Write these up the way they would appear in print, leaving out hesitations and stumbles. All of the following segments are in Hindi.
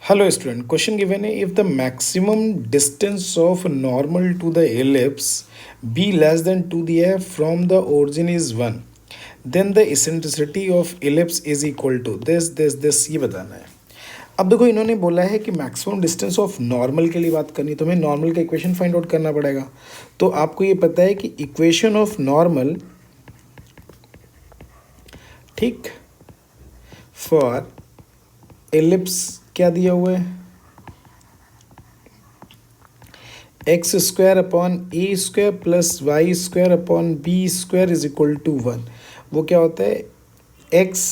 Hello student, question given है if the maximum distance of normal to the ellipse be less than 2df from the origin is 1 then the eccentricity of ellipse is equal to this ये बताना है। अब देखो इन्होंने बोला है कि मैक्सिमम डिस्टेंस ऑफ नॉर्मल के लिए बात करनी तो हमें नॉर्मल का इक्वेशन फाइंड आउट करना पड़ेगा। तो आपको ये पता है कि इक्वेशन ऑफ नॉर्मल ठीक फॉर एलिप्स क्या दिया हुआ है x square upon a square plus y square upon b square is equal to 1। वो क्या होता है x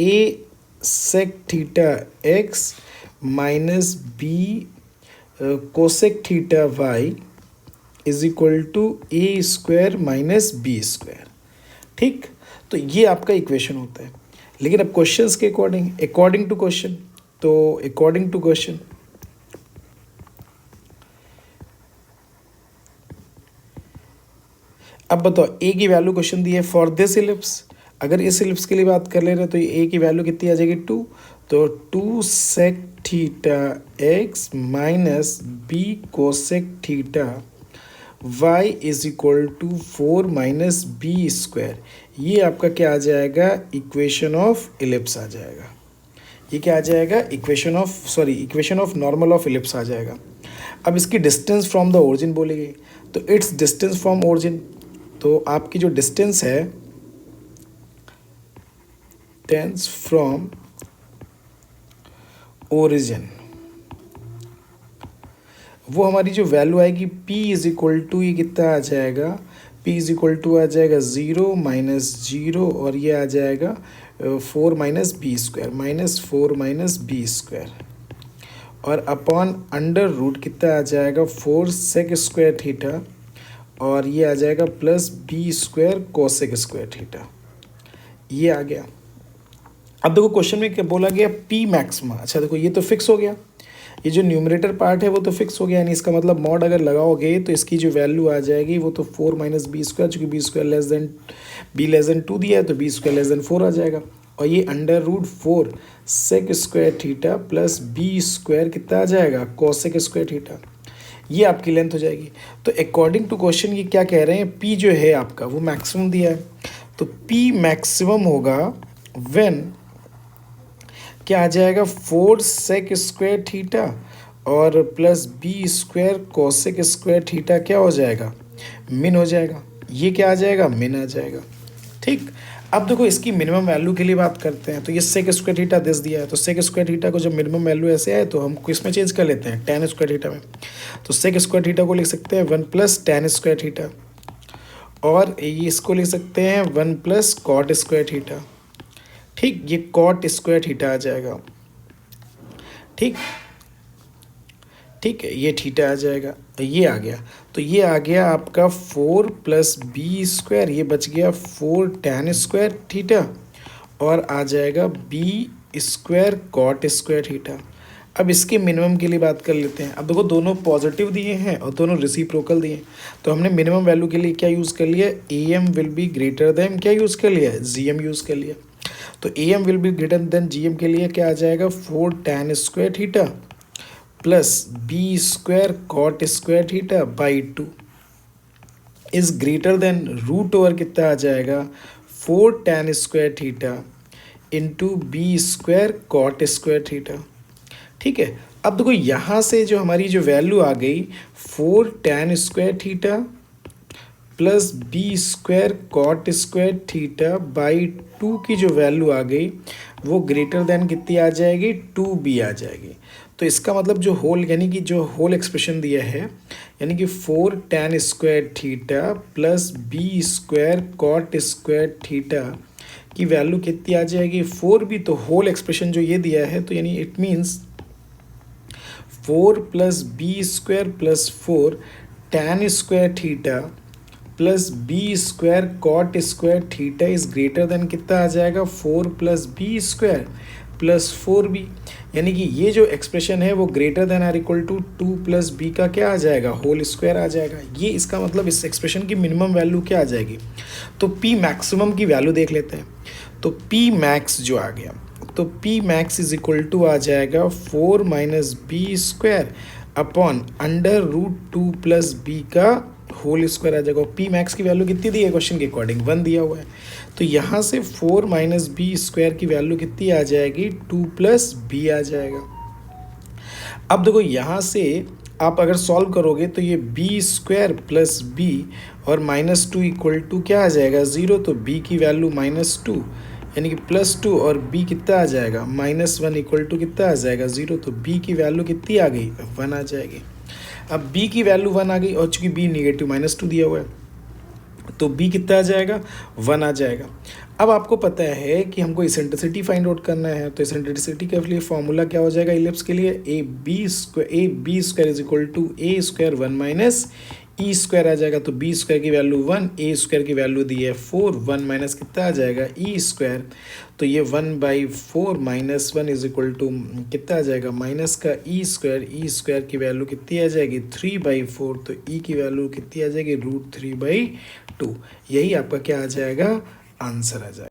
a sec theta x minus b cosec theta y is equal to A square minus B square. ठीक, तो ये आपका इक्वेशन होता है। लेकिन अब क्वेश्चंस के अकॉर्डिंग टू क्वेश्चन, तो अकॉर्डिंग टू क्वेश्चन अब बताओ ए की वैल्यू क्वेश्चन दी है फॉर दिस इलिप्स। अगर इस इलिप्स के लिए बात कर ले रहे तो ए की वैल्यू कितनी आ जाएगी 2, तो 2 sec theta x minus b cosec theta y is equal to 4 minus B square. ये आपका क्या आ जाएगा इक्वेशन ऑफ इलिप्स आ जाएगा। ये क्या आ जाएगा equation of normal of ellipse आ जाएगा। अब इसकी डिस्टेंस फ्रॉम द ओरिजिन बोलेगी तो इट्स डिस्टेंस फ्रॉम ओरिजिन, तो आपकी जो डिस्टेंस है डिस्टेंस फ्रॉम ओरिजिन वो हमारी जो वैल्यू आएगी p इज इक्वल टू ये कितना आ जाएगा p इज इक्वल टू आ जाएगा 0 माइनस 0 और ये आ जाएगा 4 minus B square minus 4 minus B square और अपॉन अंडर रूट कितना आ जाएगा 4 सेक स्क्वायर थीटा और ये आ जाएगा plus b square cosec square theta. ये आ गया। अब देखो क्वेश्चन में क्या बोला गया p मैक्सिमा। अच्छा देखो ये तो फिक्स हो गया, ये जो न्यूमरेटर पार्ट है वो तो फिक्स हो गया, यानी इसका मतलब मॉड अगर लगाओगे तो इसकी जो वैल्यू आ जाएगी वो तो 4 माइनस बी स्क्वायर, चूँकि बी स्क्वायर लेस देन 2 दिया है तो बी स्क्वायर लेस देन 4 आ जाएगा और ये under root 4 sec square theta plus b square कितना आ जाएगा कोसेक स्क्वायर थीटा। ये आपकी लेंथ हो जाएगी। तो अकॉर्डिंग टू क्वेश्चन ये क्या कह रहे हैं p जो है आपका वो मैक्सिमम दिया है, तो p मैक्सिमम होगा व्हेन क्या आ जाएगा 4 सेक स्क्वायर थीटा और plus b square cosec square theta क्या हो जाएगा मिन हो जाएगा। ये क्या आ जाएगा मिन आ जाएगा। ठीक, अब देखो इसकी मिनिमम वैल्यू के लिए बात करते हैं तो ये सेक स्क्वायर थीटा दिस दिया है, तो सेक स्क्वायर थीटा को जब मिनिमम वैल्यू ऐसे आए तो हम किस में चेंज कर लेते हैं टेन स्क्वायर थीटा में। तो सेक स्क्वायर थीटा को लिख सकते हैं 1 प्लस टेन स्क्वायर थीटा और ये इसको लिख सकते हैं 1 प्लस कॉट स्क्वायर थीटा। ठीक, ये कॉट स्क्वायर थीटा आ जाएगा। ठीक ठीक है, ये थीटा आ जाएगा, ये आ गया। तो ये आ गया आपका 4 प्लस बी स्क्वायर, ये बच गया 4 टेन स्क्वायर थीटा और आ जाएगा b square cot square theta. अब इसके मिनिमम के लिए बात कर लेते हैं। अब देखो दोनों पॉजिटिव दिए हैं और दोनों रेसिप्रोकल दिए हैं, तो हमने मिनिमम वैल्यू के लिए क्या यूज़ कर लिया A M will be greater than क्या यूज़ कर लिया जी एम यूज़ कर लिया। तो A M will be greater than G M के लिए क्या आ जाएगा 4 tan square theta plus b square cot square theta by 2 is greater than root over कितना आ जाएगा 4 tan square theta into b square cot square theta. ठीक है, अब देखो यहाँ से जो हमारी जो वैल्यू आ गई 4 tan square theta plus b square cot square theta by 2 की जो वैल्यू आ गई वो ग्रेटर देन कितनी आ जाएगी 2b आ जाएगी। तो इसका मतलब जो होल यानी कि जो होल एक्सप्रेशन दिया है यानी कि 4 tan square theta plus b square cot square theta की वैल्यू कितनी आ जाएगी 4b। तो होल एक्सप्रेशन जो ये दिया है तो यानी it means 4 plus b square plus 4 tan square theta plus b square cot square theta is greater than कितना आ जाएगा 4 plus b square plus 4b। यानी कि ये जो एक्सप्रेशन है वो greater than or equal to 2 plus B का क्या आ जाएगा होल स्क्वायर आ जाएगा। ये इसका मतलब इस एक्सप्रेशन की मिनिमम वैल्यू क्या आ जाएगी। तो p मैक्सिमम की वैल्यू देख लेते हैं। तो p मैक्स जो आ गया तो P max is equal to आ जाएगा 4 minus B square upon under root 2 plus B का होल स्क्वायर आ जाएगा। पी मैक्स की वैल्यू कितनी दी है क्वेश्चन के अकॉर्डिंग 1 दिया हुआ है, तो यहाँ से 4 माइनस बी स्क्वायर की वैल्यू कितनी आ जाएगी 2 प्लस बी आ जाएगा। अब देखो यहाँ से आप अगर सॉल्व करोगे तो ये बी स्क्वायर प्लस बी और माइनस 2 इक्वल टू क्या आ जाएगा 0, तो बी की वैल्यू -2 यानी कि +2 और b कितना आ जाएगा -1 इक्वल टू कितना आ जाएगा 0, तो b की वैल्यू कितनी आ गई 1 आ जाएगी। अब b की वैल्यू 1 आ गई और चूंकि b नेगेटिव -2 दिया हुआ है तो b कितना आ जाएगा 1 आ जाएगा। अब आपको पता है कि हमको इसेंट्रिसिटी फाइंड आउट करना है, तो इसेंट्रिसिटी के लिए फॉर्मूला क्या हो जाएगा इलिप्स के लिए A B square is equal to A square 1 minus E square आ जाएगा। तो बी स्क्वायर की वैल्यू 1, ए स्क्वायर की वैल्यू दी है 4, 1 माइनस कितना आ जाएगा ई स्क्वायर, तो ये 1/4 माइनस 1 इज इक्वल टू कितना आ जाएगा माइनस का ई स्क्वायर की वैल्यू कितनी आ जाएगी 3/4, तो ई की वैल्यू कितनी आ जाएगी √3/2। यही आपका क्या आ जाएगा आंसर आ जाएगा।